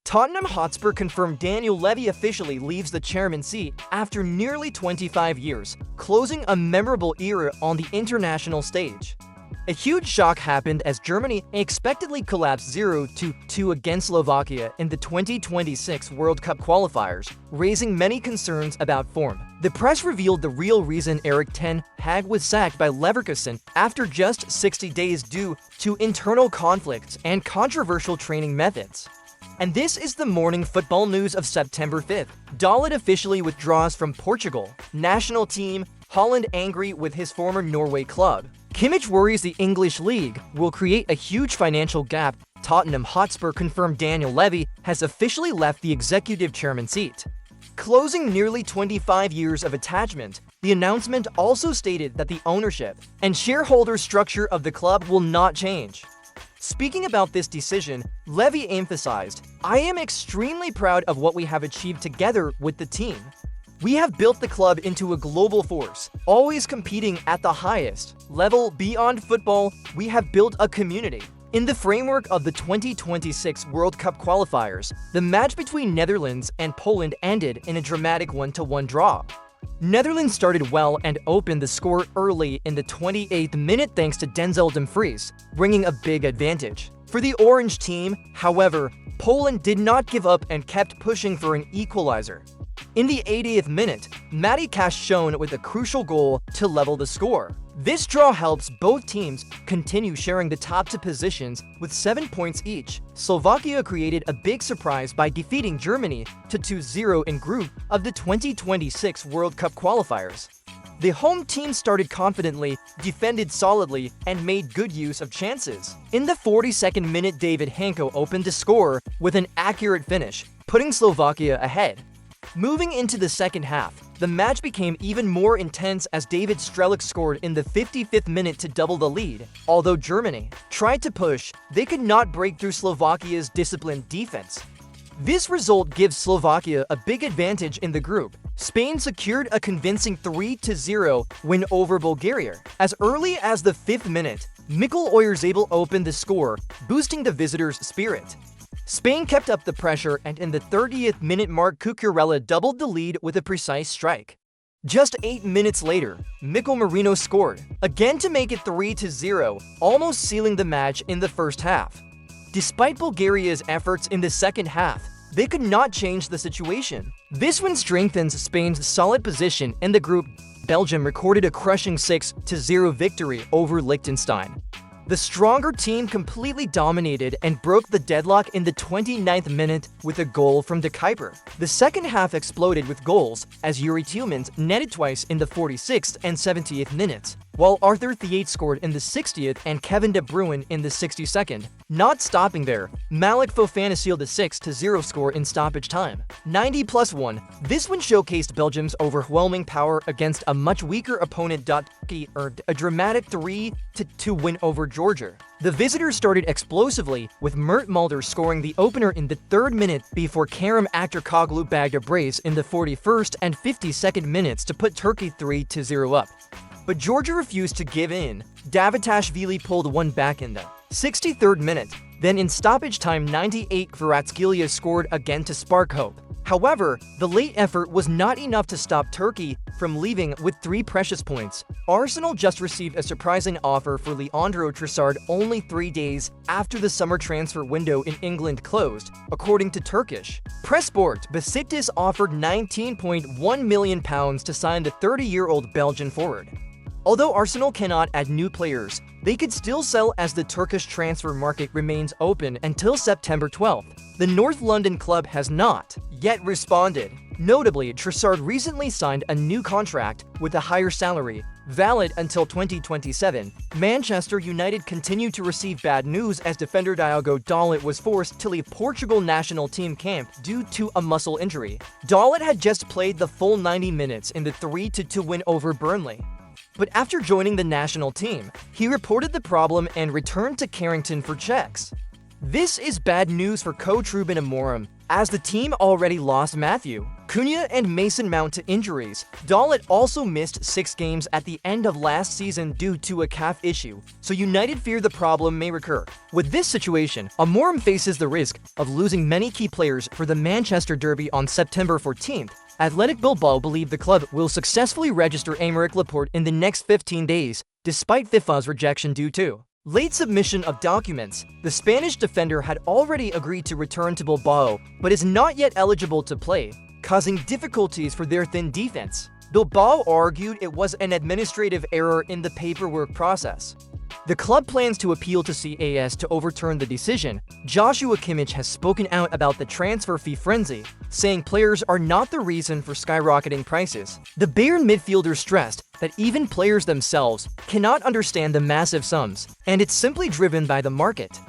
Tottenham Hotspur confirmed Daniel Levy officially leaves the chairman seat after nearly 25 years, closing a memorable era on the international stage. A huge shock happened as Germany unexpectedly collapsed 0-2 against Slovakia in the 2026 World Cup qualifiers, raising many concerns about form. The press revealed the real reason Erik ten Hag was sacked by Leverkusen after just 60 days due to internal conflicts and controversial training methods. And this is the morning football news of September 5th. Dalot officially withdraws from Portugal. National team, Holland angry with his former Norway club. Kimmich worries the English league will create a huge financial gap. Tottenham Hotspur confirmed Daniel Levy has officially left the executive chairman seat. Closing nearly 25 years of attachment, the announcement also stated that the ownership and shareholder structure of the club will not change. Speaking about this decision, Levy emphasized, "I am extremely proud of what we have achieved together with the team. We have built the club into a global force, always competing at the highest level beyond football. We have built a community." In the framework of the 2026 World Cup qualifiers, the match between Netherlands and Poland ended in a dramatic 1-1 draw. Netherlands started well and opened the score early in the 28th minute thanks to Denzel Dumfries, bringing a big advantage. For the Orange team, however, Poland did not give up and kept pushing for an equalizer. In the 80th minute, Matty Cash shone with a crucial goal to level the score. This draw helps both teams continue sharing the top two positions with 7 points each. Slovakia created a big surprise by defeating Germany to 2-0 in group of the 2026 World Cup qualifiers. The home team started confidently, defended solidly, and made good use of chances. In the 42nd minute, David Hanko opened the score with an accurate finish, putting Slovakia ahead. Moving into the second half, the match became even more intense as David Strelec scored in the 55th minute to double the lead. Although Germany tried to push, they could not break through Slovakia's disciplined defense. This result gives Slovakia a big advantage in the group. Spain secured a convincing 3-0 win over Bulgaria. As early as the 5th minute, Mikkel Oyarzabal opened the score, boosting the visitors' spirit. Spain kept up the pressure, and in the 30th minute Marc Cucurella doubled the lead with a precise strike. Just 8 minutes later, Mikel Merino scored, again to make it 3-0, almost sealing the match in the first half. Despite Bulgaria's efforts in the second half, they could not change the situation. This win strengthens Spain's solid position in the group. Belgium recorded a crushing 6-0 victory over Liechtenstein. The stronger team completely dominated and broke the deadlock in the 29th minute with a goal from De Kuyper. The second half exploded with goals as Yuri Tielemans netted twice in the 46th and 70th minutes, while Arthur Theate scored in the 60th and Kevin De Bruyne in the 62nd. Not stopping there, Malik Fofana sealed a 6-0 score in stoppage time. 90+1. This win showcased Belgium's overwhelming power against a much weaker opponent. Turkey earned a dramatic 3-2 win over Georgia. The visitors started explosively, with Mert Mulder scoring the opener in the 3rd minute before Kerem Aktürkoğlu bagged a brace in the 41st and 52nd minutes to put Turkey 3-0 up. But Georgia refused to give in. Davitashvili pulled one back in the 63rd minute. Then in stoppage time 98, Kvaratskhelia scored again to spark hope. However, the late effort was not enough to stop Turkey from leaving with 3 precious points. Arsenal just received a surprising offer for Leandro Trossard only 3 days after the summer transfer window in England closed, according to Turkish Press Sport. Besiktas offered £19.1 million to sign the 30-year-old Belgian forward. Although Arsenal cannot add new players, they could still sell as the Turkish transfer market remains open until September 12th. The North London club has not yet responded. Notably, Trossard recently signed a new contract with a higher salary, valid until 2027. Manchester United continued to receive bad news as defender Diogo Dalot was forced to leave Portugal national team camp due to a muscle injury. Dalot had just played the full 90 minutes in the 3-2 win over Burnley. But after joining the national team, he reported the problem and returned to Carrington for checks. This is bad news for coach Ruben Amorim, as the team already lost Matthew Cunha and Mason Mount to injuries. Dalot also missed 6 games at the end of last season due to a calf issue, so United fear the problem may recur. With this situation, Amorim faces the risk of losing many key players for the Manchester derby on September 14th. Athletic Bilbao believe the club will successfully register Aymeric Laporte in the next 15 days, despite FIFA's rejection due to late submission of documents. The Spanish defender had already agreed to return to Bilbao, but is not yet eligible to play, causing difficulties for their thin defense. Bilbao argued it was an administrative error in the paperwork process. The club plans to appeal to CAS to overturn the decision. Joshua Kimmich has spoken out about the transfer fee frenzy, saying players are not the reason for skyrocketing prices. The Bayern midfielder stressed that even players themselves cannot understand the massive sums, and it's simply driven by the market.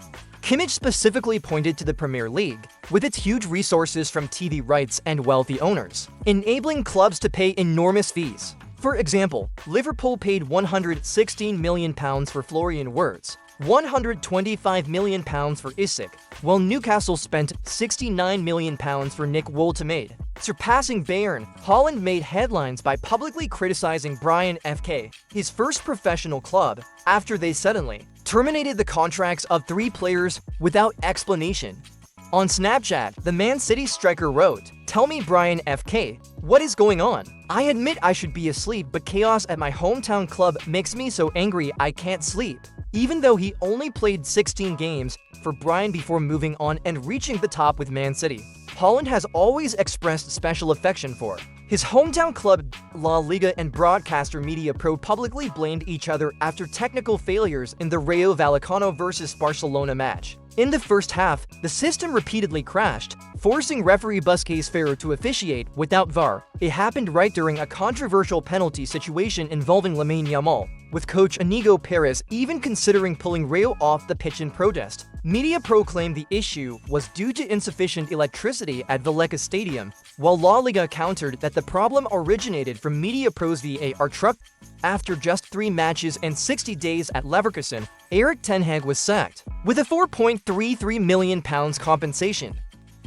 Kimmich specifically pointed to the Premier League, with its huge resources from TV rights and wealthy owners, enabling clubs to pay enormous fees. For example, Liverpool paid £116 million for Florian Wirtz, £125 million for Isak, while Newcastle spent £69 million for Nick Woltemade. Surpassing Bayern, Holland made headlines by publicly criticizing Bayern FK, his first professional club, after they suddenly terminated the contracts of 3 players without explanation. On Snapchat, the Man City striker wrote, "Tell me Bayern FK, what is going on? I admit I should be asleep, but chaos at my hometown club makes me so angry I can't sleep." Even though he only played 16 games for Bayern before moving on and reaching the top with Man City, Holland has always expressed special affection for his hometown club. La Liga and broadcaster Media Pro publicly blamed each other after technical failures in the Rayo Vallecano vs Barcelona match. In the first half, the system repeatedly crashed, forcing referee Busquets Ferrer to officiate without VAR. It happened right during a controversial penalty situation involving Lamine Yamal, with coach Inigo Perez even considering pulling Rayo off the pitch in protest. Media Pro claimed the issue was due to insufficient electricity at Vallecas Stadium, while La Liga countered that the problem originated from Media Pro's VAR truck. After just 3 matches and 60 days at Leverkusen, Erik Ten Hag was sacked, with a £4.33 million compensation.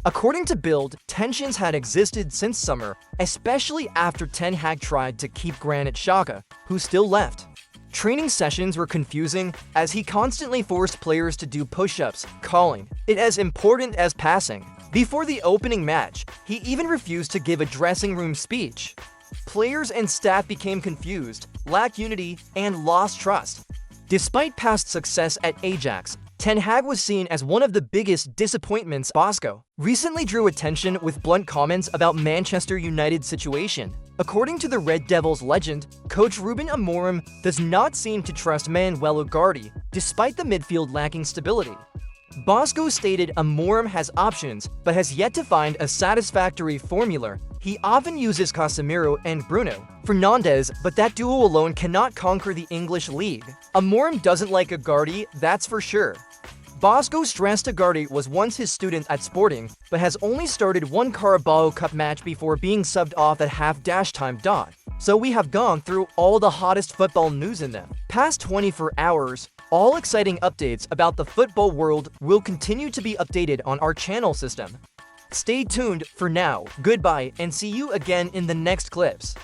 According to Bild, tensions had existed since summer, especially after Ten Hag tried to keep Granit Xhaka, who still left. Training sessions were confusing as he constantly forced players to do push-ups, calling it as important as passing. Before the opening match, he even refused to give a dressing room speech. Players and staff became confused, lacked unity, and lost trust. Despite past success at HAG'S, Ten Hag was seen as one of the biggest disappointments. Bosco recently drew attention with blunt comments about Manchester United's situation. According to the Red Devils legend, coach Ruben Amorim does not seem to trust Manuel Ugarte, despite the midfield lacking stability. Bosco stated Amorim has options, but has yet to find a satisfactory formula. He often uses Casemiro and Bruno Fernandes, but that duo alone cannot conquer the English league. Amorim doesn't like Ugarte, that's for sure. Bosco stressed Ugarte was once his student at Sporting, but has only started 1 Carabao Cup match before being subbed off at half-time. So we have gone through all the hottest football news in the past 24 hours. All exciting updates about the football world will continue to be updated on our channel system. Stay tuned for now, goodbye, and see you again in the next clips.